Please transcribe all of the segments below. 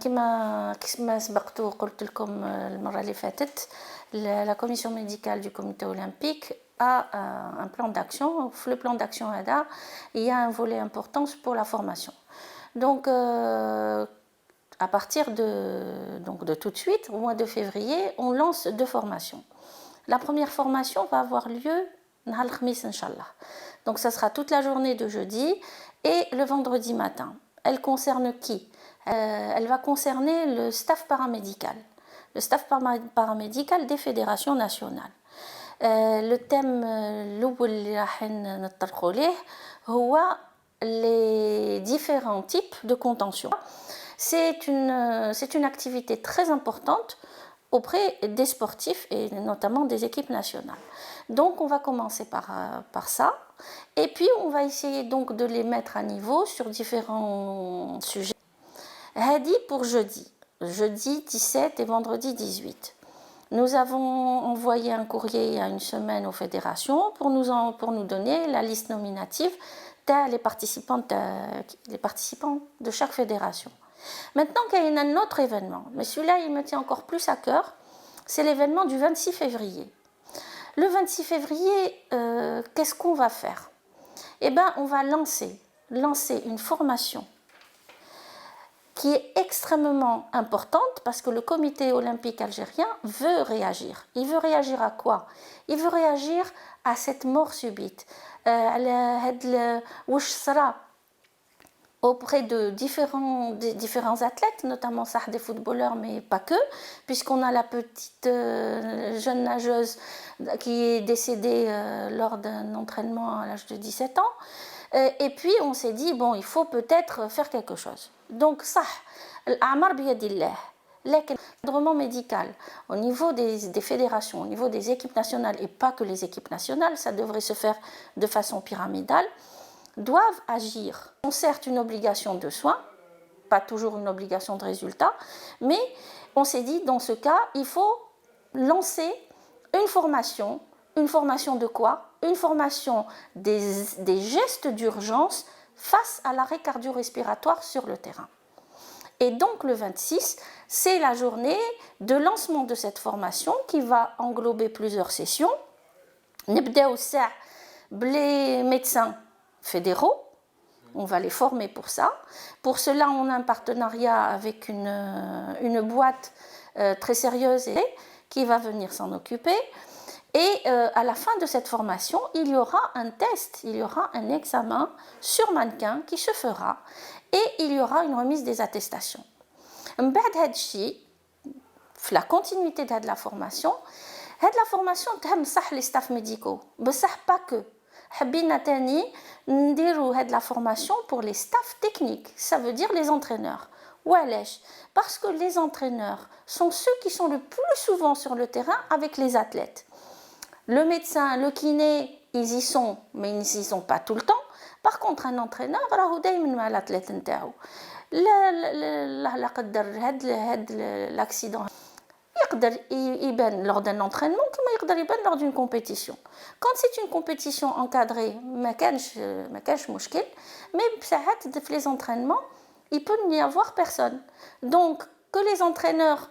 كما سبقت وقلت لكم المرة اللي فاتت la commission médicale du comité olympique a un plan d'action. Le plan d'action هذا il y a un volet important pour la formation. Donc à partir de tout de suite, au mois de février, on lance 2 formations. La première formation va avoir lieu نهار الخميس إن شاء الله. Donc ça sera toute la journée de jeudi et le vendredi matin. Elle concerne qui? Elle va concerner le staff paramédical. Le staff paramédical des fédérations nationales. Le thème الأول اللي راح نطرقوا ليه هو les différents types de contention. C'est une activité très importante auprès des sportifs et notamment des équipes nationales. Donc on va commencer par ça et puis on va essayer donc de les mettre à niveau sur différents sujets. Hadi pour jeudi 17 et vendredi 18. Nous avons envoyé un courrier il y a une semaine aux fédérations pour nous donner la liste nominative des participants de chaque fédération. Maintenant qu'il y a un autre événement, mais celui-là il me tient encore plus à cœur, c'est l'événement du 26 février. Le 26 février, qu'est-ce qu'on va faire? Eh bien, on va lancer une formation qui est extrêmement importante parce que le comité olympique algérien veut réagir. Il veut réagir à quoi? Il veut réagir à cette mort subite. Auprès de différents athlètes, notamment des footballeurs, mais pas que, puisqu'on a la petite jeune nageuse qui est décédée lors d'un entraînement à l'âge de 17 ans. Et puis on s'est dit, bon, il faut peut-être faire quelque chose. Donc, l'amar biyadillah. L'encadrement médical au niveau des fédérations, au niveau des équipes nationales, et pas que les équipes nationales, ça devrait se faire de façon pyramidale, doivent agir. On certes une obligation de soins, pas toujours une obligation de résultat, mais on s'est dit, dans ce cas, il faut lancer une formation de quoi? Une formation des gestes d'urgence face à l'arrêt cardio-respiratoire sur le terrain. Et donc le 26, c'est la journée de lancement de cette formation qui va englober plusieurs sessions. نبداو الساعة les médecins fédéraux, on va les former pour ça. Pour cela, on a un partenariat avec une boîte très sérieuse qui va venir s'en occuper. Et à la fin de cette formation, il y aura un test, il y aura un examen sur mannequin qui se fera et il y aura une remise des attestations. La continuité de la formation, تهم صح les staffs médicaux, بصح pas que. حبينا تاني نديرو هاد la formation pour les staffs techniques, ça veut dire les entraîneurs. وعلاش؟ Parce que les entraîneurs sont ceux qui sont le plus souvent sur le terrain avec les athlètes. Le médecin, le kiné, ils y sont, mais ils n'y sont pas tout le temps. Par contre, un entraîneur, راهو دايما مع l'athlète نتاعو. لا قدر هاد l'accident يقدر يبان lors d'un entraînement كما يقدر يبان lors d'une compétition. Quand c'est une compétition encadrée, ما كانش مشكل, mais ساعات في les entraînements, il peut n'y avoir personne. Donc, que les entraîneurs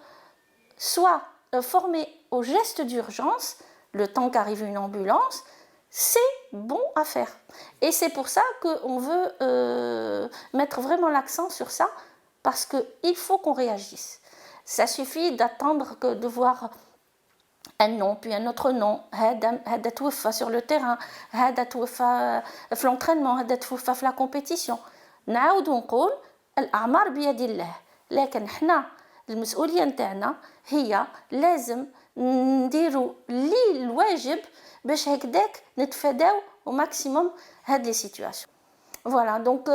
soient formés aux gestes d'urgence, le temps qu'arrive une ambulance, c'est bon à faire. Et c'est pour ça qu'on veut mettre vraiment l'accent sur ça, parce qu'il faut qu'on réagisse. Ça suffit d'attendre de voir un nom, puis un autre nom. هذا توفى sur le terrain, هذا توفى في l'entraînement, هذا توفى في la compétition. نعاود ونقول الأعمار بيد الله، لكن احنا المسؤولية نتاعنا هي لازم نديروا لي الواجب باش هكذاك نتفاداو au maximum هاد les situations. Voilà, donc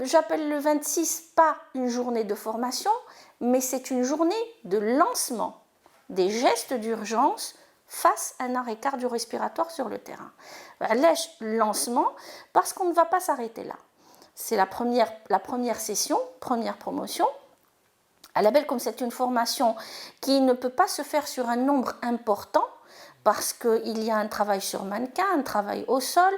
j'appelle le 26 pas une journée de formation, mais c'est une journée de lancement des gestes d'urgence face à un arrêt cardio-respiratoire sur le terrain. Lancement, parce qu'on ne va pas s'arrêter là. C'est la première session, première promotion. À la belle, comme c'est une formation qui ne peut pas se faire sur un nombre important, parce qu'il y a un travail sur mannequin, un travail au sol,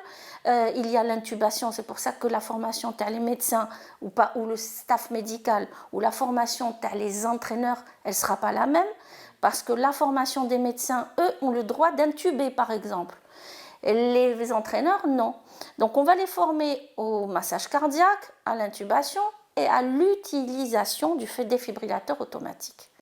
il y a l'intubation, c'est pour ça que la formation de les médecins ou le staff médical ou la formation de les entraîneurs, elle ne sera pas la même, parce que la formation des médecins, eux, ont le droit d'intuber par exemple. Et les entraîneurs, non. Donc on va les former au massage cardiaque, à l'intubation et à l'utilisation du défibrillateur automatique.